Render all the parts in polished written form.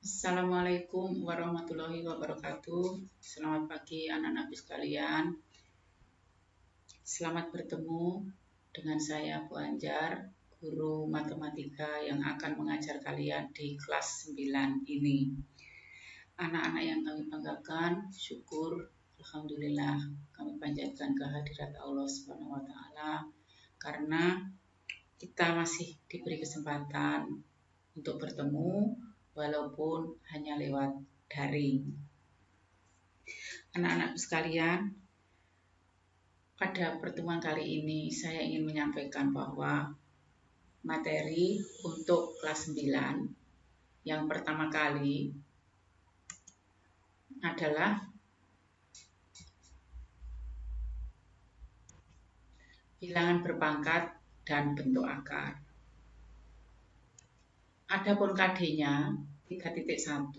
Assalamualaikum warahmatullahi wabarakatuh. Selamat pagi anak-anak sekalian. Selamat bertemu dengan saya Bu Anjar, guru matematika yang akan mengajar kalian di kelas 9 ini. Anak-anak yang kami banggakan, syukur, alhamdulillah kami panjatkan kehadirat Allah Subhanahu wa taala karena kita masih diberi kesempatan untuk bertemu walaupun hanya lewat daring. Anak-anak sekalian, pada pertemuan kali ini saya ingin menyampaikan bahwa materi untuk kelas 9 yang pertama kali adalah bilangan berpangkat dan bentuk akar. Adapun KD-nya 3.1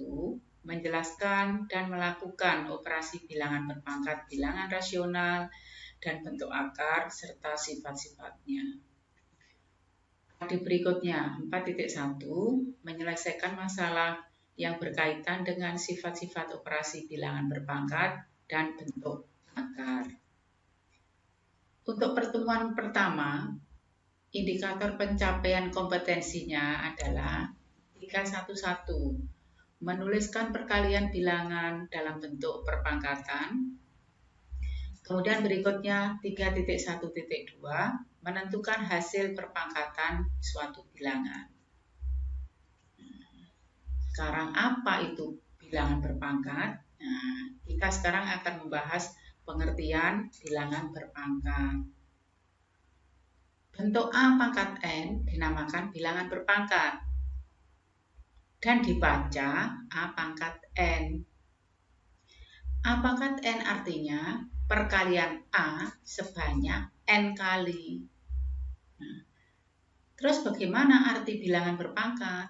menjelaskan dan melakukan operasi bilangan berpangkat, bilangan rasional, dan bentuk akar serta sifat-sifatnya. KD berikutnya 4.1 menyelesaikan masalah yang berkaitan dengan sifat-sifat operasi bilangan berpangkat dan bentuk akar. Untuk pertemuan pertama, indikator pencapaian kompetensinya adalah 311, menuliskan perkalian bilangan dalam bentuk perpangkatan. Kemudian berikutnya 3.1.2, menentukan hasil perpangkatan suatu bilangan. Sekarang apa itu bilangan berpangkat? Nah, kita sekarang akan membahas pengertian bilangan berpangkat. Bentuk A pangkat N dinamakan bilangan berpangkat dan dibaca A pangkat N. A pangkat N artinya perkalian A sebanyak N kali. Nah, terus bagaimana arti bilangan berpangkat?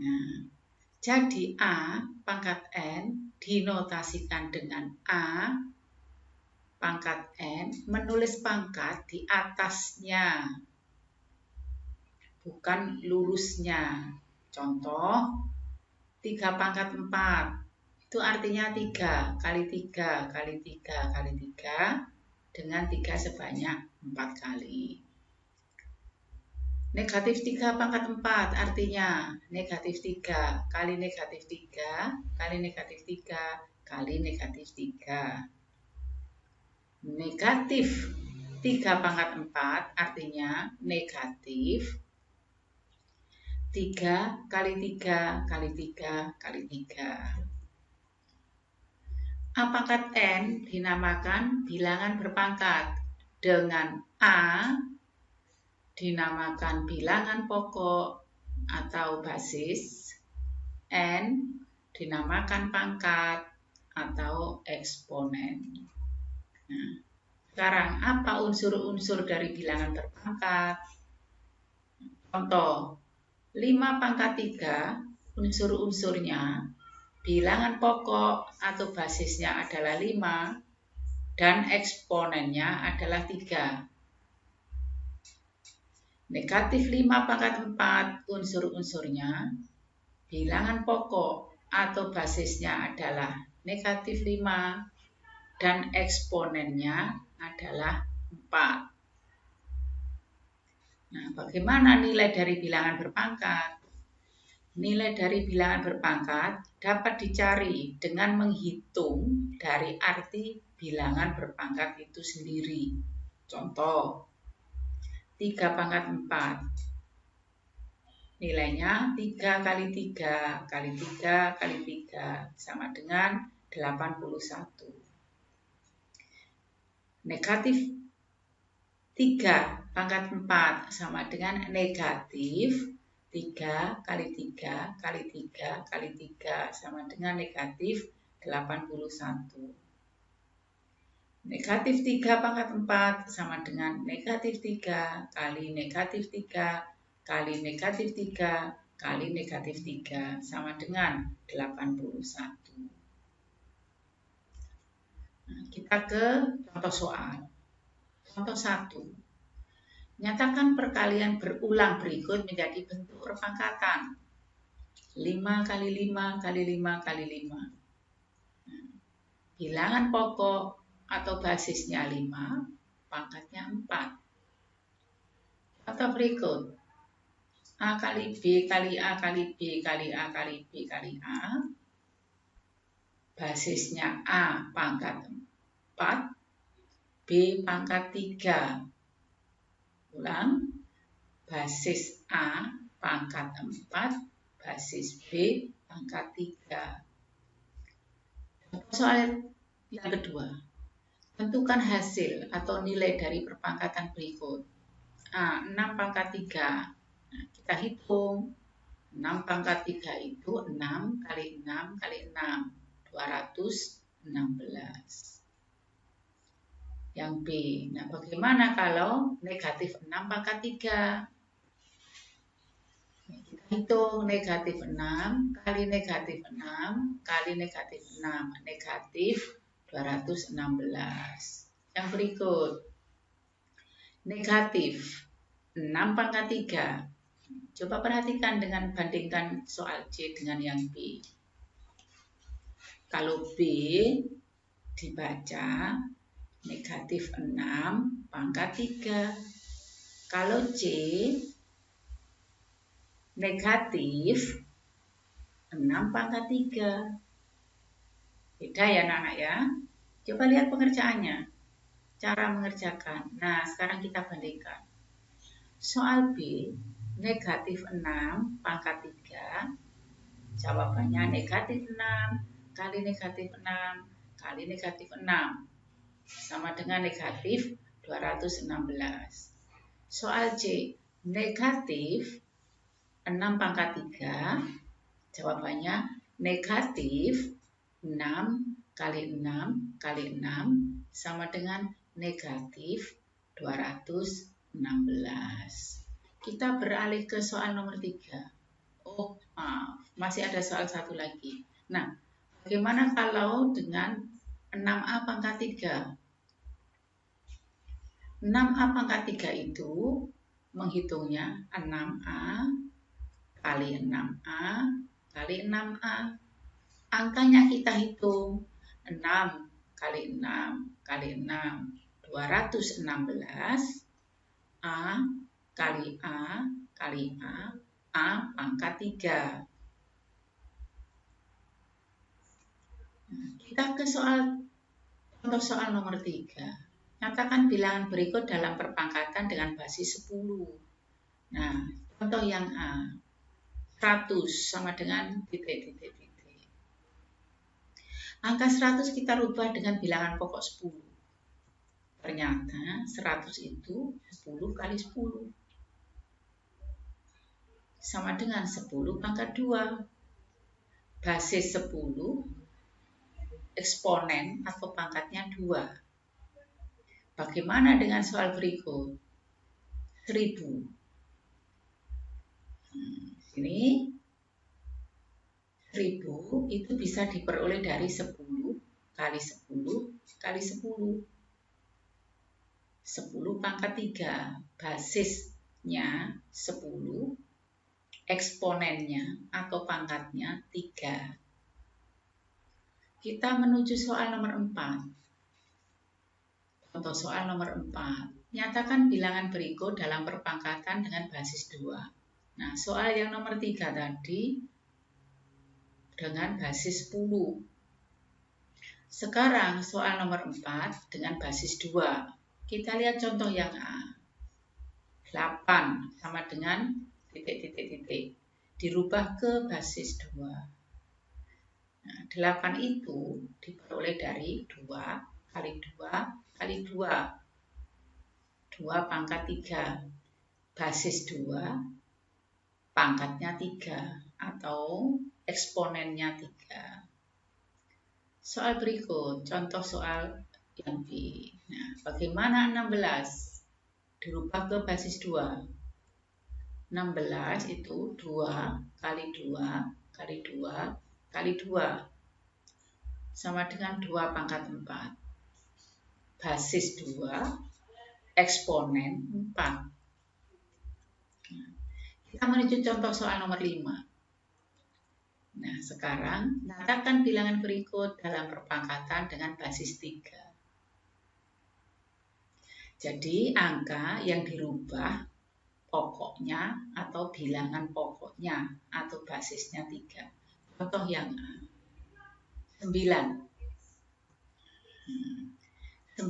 Nah, jadi A pangkat N dinotasikan dengan A pangkat N, menulis pangkat di atasnya, bukan lurusnya. Contoh, 3 pangkat 4, itu artinya 3 kali 3 kali 3 kali 3 dengan 3 sebanyak 4 kali. Negatif 3 pangkat 4 artinya negatif 3 kali negatif 3 kali negatif 3 kali negatif 3. Negatif 3 pangkat 4 artinya negatif 3 kali 3 kali 3 kali 3. A pangkat N dinamakan bilangan berpangkat dengan A dinamakan bilangan pokok atau basis, N dinamakan pangkat atau eksponen. Nah, sekarang apa unsur-unsur dari bilangan berpangkat? Contoh, 5 pangkat 3 unsur-unsurnya bilangan pokok atau basisnya adalah 5 dan eksponennya adalah 3. Negatif 5 pangkat 4 unsur-unsurnya bilangan pokok atau basisnya adalah negatif 5 dan eksponennya adalah 4. Nah, bagaimana nilai dari bilangan berpangkat? Nilai dari bilangan berpangkat dapat dicari dengan menghitung dari arti bilangan berpangkat itu sendiri. Contoh, 3 pangkat 4. Nilainya 3 kali 3 kali 3 kali 3 sama dengan 81. Negatif 3 pangkat 4 sama dengan negatif 3 kali 3 kali 3 kali 3 sama dengan negatif 81. Negatif 3 pangkat 4 sama dengan negatif 3 kali negatif 3 kali negatif 3 kali negatif 3 sama dengan 81. Nah, kita ke contoh soal. Contoh 1. Nyatakan perkalian berulang berikut menjadi bentuk perpangkatan. 5 kali 5 kali 5 kali 5. Bilangan pokok atau basisnya 5, pangkatnya 4. Atau berikut, A kali B kali A kali B kali A kali B kali A. Basisnya A pangkat 4, B pangkat 3. Ulang, basis A pangkat 4, basis B pangkat 3. Soal yang kedua, tentukan hasil atau nilai dari perpangkatan berikut. A, 6 pangkat 3. Nah, kita hitung. 6 pangkat 3 itu 6 kali 6 kali 6. 216. Yang B. Nah, bagaimana kalau negatif 6 pangkat 3? Kita hitung negatif 6 kali negatif 6 kali negatif 6. Negatif 216. Yang berikut. Negatif 6 pangkat 3. Coba perhatikan dengan bandingkan soal C dengan yang B. Kalau B dibaca negatif 6 pangkat 3. Kalau C negatif 6 pangkat 3. Beda ya anak-anak ya. Coba lihat pengerjaannya. Cara mengerjakan. Nah, sekarang kita bandingkan. Soal B negatif 6 pangkat 3. Jawabannya negatif 6 kali negatif 6 kali negatif 6. Sama dengan negatif 216. Soal C, negatif 6 pangkat 3, jawabannya negatif 6 kali 6 kali 6 sama dengan negatif 216. Kita beralih ke soal nomor 3. Oh, maaf, masih ada soal satu lagi. Nah, bagaimana kalau dengan 6A pangkat 3? 6A pangkat 3 itu menghitungnya 6A kali 6A kali 6A. Angkanya kita hitung 6 kali 6 kali 6, 216. A kali A kali A pangkat 3. Kita ke contoh soal nomor 3. Nyatakan bilangan berikut dalam perpangkatan dengan basis 10. Nah, contoh yang A. 100 sama dengan titik. Angka 100 kita rubah dengan bilangan pokok 10. Ternyata 100 itu 10 kali 10. Sama dengan 10 pangkat 2. Basis 10, eksponen atau pangkatnya 2. Bagaimana dengan soal berikut? 1000. Sini 1000 itu bisa diperoleh dari 10 kali 10 kali 10. 10 pangkat 3. Basisnya 10, eksponennya atau pangkatnya 3. Kita menuju soal nomor 4. Contoh soal nomor 4. Nyatakan bilangan berikut dalam perpangkatan dengan basis 2. Nah, soal yang nomor 3 tadi dengan basis 10. Sekarang soal nomor 4 dengan basis 2. Kita lihat contoh yang A. 8 sama dengan titik. Dirubah ke basis 2. Nah, 8 itu diperoleh dari 2 kali 2 kali 2. 2 pangkat 3. Basis 2, pangkatnya 3 atau eksponennya 3. Soal berikut, contoh soal yang B. Nah, bagaimana 16? Dirubah ke basis 2. 16 itu 2 kali 2 kali 2 kali 2. Sama dengan 2 pangkat 4. Basis 2, eksponen 4. Kita menuju contoh soal nomor 5. Nah, sekarang nyatakan bilangan berikut dalam perpangkatan dengan basis 3. Jadi, angka yang dirubah pokoknya atau bilangan pokoknya atau basisnya 3. Contoh yang A, 9. 9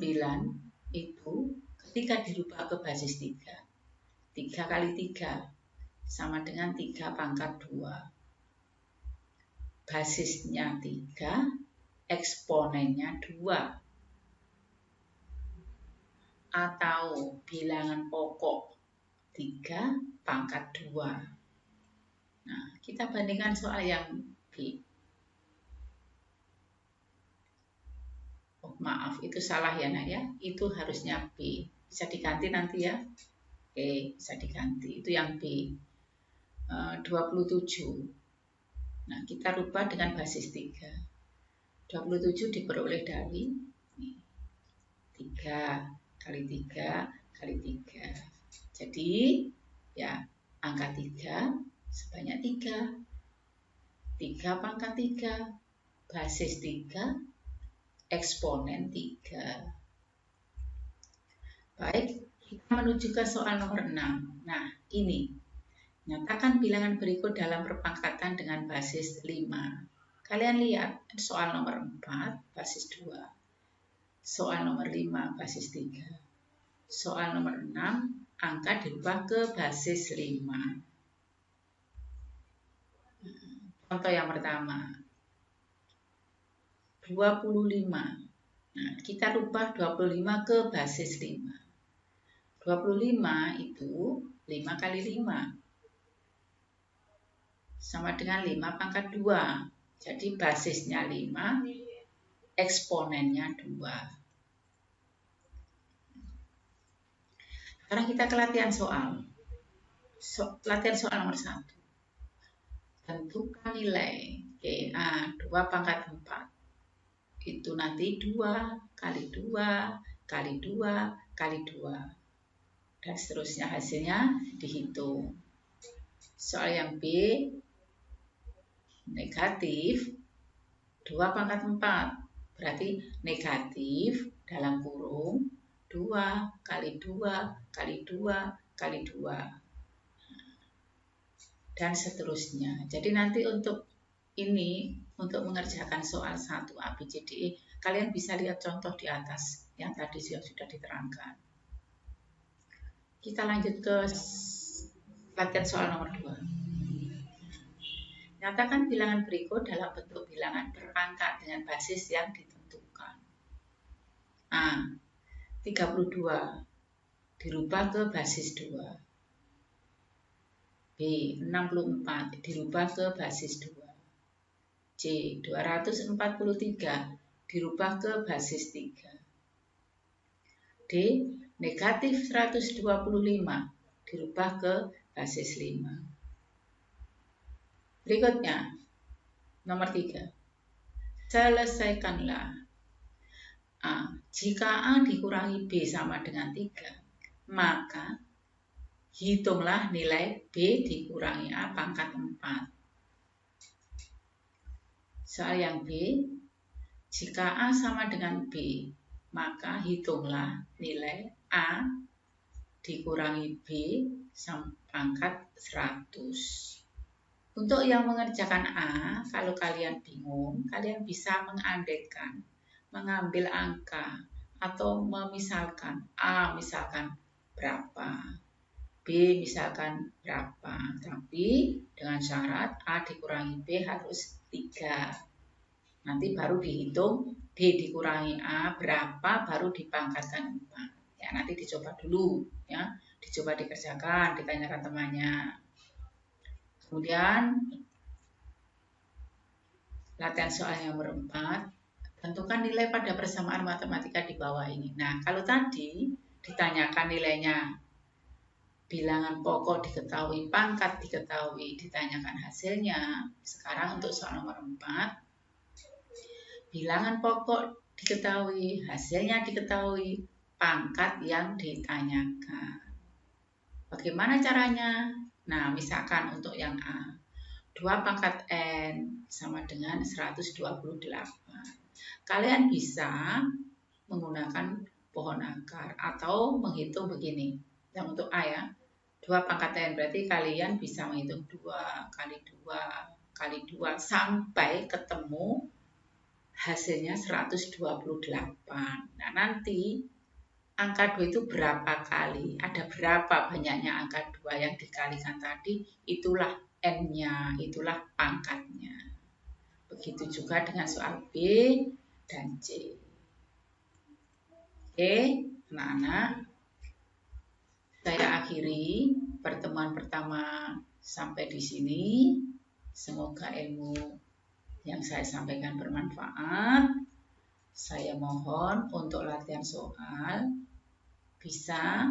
itu ketika dirubah ke basis 3. 3 kali 3 sama dengan 3 pangkat 2. Basisnya 3, eksponennya 2. Atau bilangan pokok 3 pangkat 2. Nah, kita bandingkan soal yang B. Oh, maaf, itu salah ya nak ya. Itu harusnya B. Bisa diganti nanti ya. Oke, bisa diganti. Itu yang B. 27. Nah, kita rubah dengan basis 3. 27 diperoleh dari 3 kali 3 kali 3. Jadi, ya, angka 3 sebanyak 3. 3 pangkat 3. Basis 3, eksponen 3. Baik, kita menuju ke soal nomor 6. Nah, ini. Nyatakan bilangan berikut dalam perpangkatan dengan basis 5. Kalian lihat soal nomor 4, basis 2. Soal nomor 5, basis 3. Soal nomor 6, angka dirubah ke basis 5. Contoh yang pertama, 25. Nah, kita rubah 25 ke basis 5. 25 itu 5 kali 5. Sama dengan 5 pangkat 2. Jadi basisnya 5, eksponennya 2. Sekarang kita ke latihan soal. Latihan soal nomor 1. Tentukan nilai GA 2 pangkat 4. Itu nanti 2 kali 2 kali 2 kali 2. Dan seterusnya hasilnya dihitung. Soal yang B, negatif 2 pangkat 4. Berarti negatif dalam kurung 2 kali 2 kali 2 kali 2. Dan seterusnya. Jadi nanti untuk ini, untuk mengerjakan soal 1 A, B, C, D, E, kalian bisa lihat contoh di atas yang tadi sudah diterangkan. Kita lanjut ke latihan soal nomor 2. Nyatakan bilangan berikut dalam bentuk bilangan berpangkat dengan basis yang ditentukan. A, 32 dirubah ke basis 2. B, 64 dirubah ke basis 2. C, 243 dirubah ke basis 3. D, negatif 125 dirubah ke basis 5. Berikutnya, nomor 3. Selesaikanlah. A, jika A dikurangi B sama dengan 3, maka hitunglah nilai B dikurangi A pangkat 4. Soal yang B, jika A sama dengan B, maka hitunglah nilai A dikurangi B pangkat 100. Untuk yang mengerjakan A, kalau kalian bingung, kalian bisa mengandaikan, mengambil angka, atau memisalkan A misalkan berapa, B misalkan berapa, tapi dengan syarat A dikurangi B harus 3. Nanti baru dihitung B dikurangi A berapa, baru dipangkatkan 4. Ya, nanti dicoba dulu ya, dicoba dikerjakan, ditanyakan temannya. Kemudian latihan soal yang nomor 4, tentukan nilai pada persamaan matematika di bawah ini. Nah, kalau tadi ditanyakan nilainya, bilangan pokok diketahui, pangkat diketahui, ditanyakan hasilnya. Sekarang untuk soal nomor 4, bilangan pokok diketahui, hasilnya diketahui, pangkat yang ditanyakan. Bagaimana caranya? Nah, misalkan untuk yang A, 2 pangkat N sama dengan 128. Kalian bisa menggunakan pohon akar atau menghitung begini. Yang untuk A ya, 2 pangkat N berarti kalian bisa menghitung 2 kali 2 kali 2 sampai ketemu hasilnya 128. Nah, nanti angka 2 itu berapa kali? Ada berapa banyaknya angka 2 yang dikalikan tadi? Itulah N-nya, itulah pangkatnya. Begitu juga dengan soal B dan C. Oke, anak-anak. Saya akhiri pertemuan pertama sampai di sini. Semoga ilmu yang saya sampaikan bermanfaat. Saya mohon untuk latihan soal bisa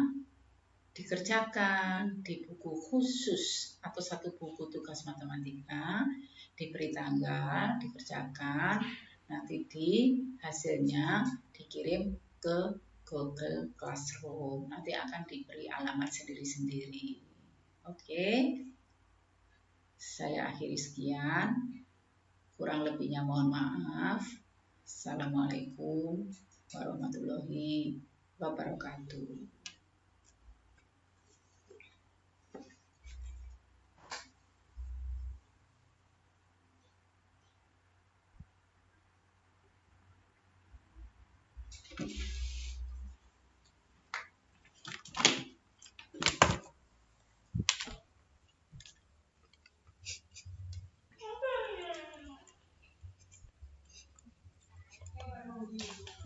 dikerjakan di buku khusus atau satu buku tugas matematika, diberi tanggal, dikerjakan, nanti di hasilnya dikirim ke Google Classroom, nanti akan diberi alamat sendiri-sendiri. Oke, saya akhiri sekian, kurang lebihnya mohon maaf. Assalamualaikum warahmatullahi wabarakatuh.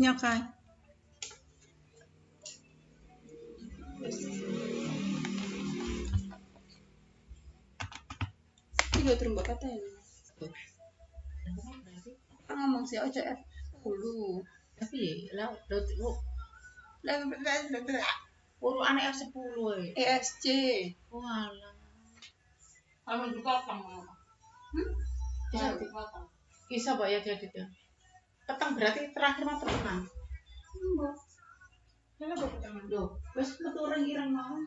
Nyakai. Tiga terima kata ya. Ngomong sih aja F10. Tapi lah urutan F10 ESC. Walah. Kamu juga kamu. Bisa Pak ya jadi tuh. Petang berarti terakhir mah petang. Enggak. Kenapa petang? Loh, wis metu ireng-ireng mau.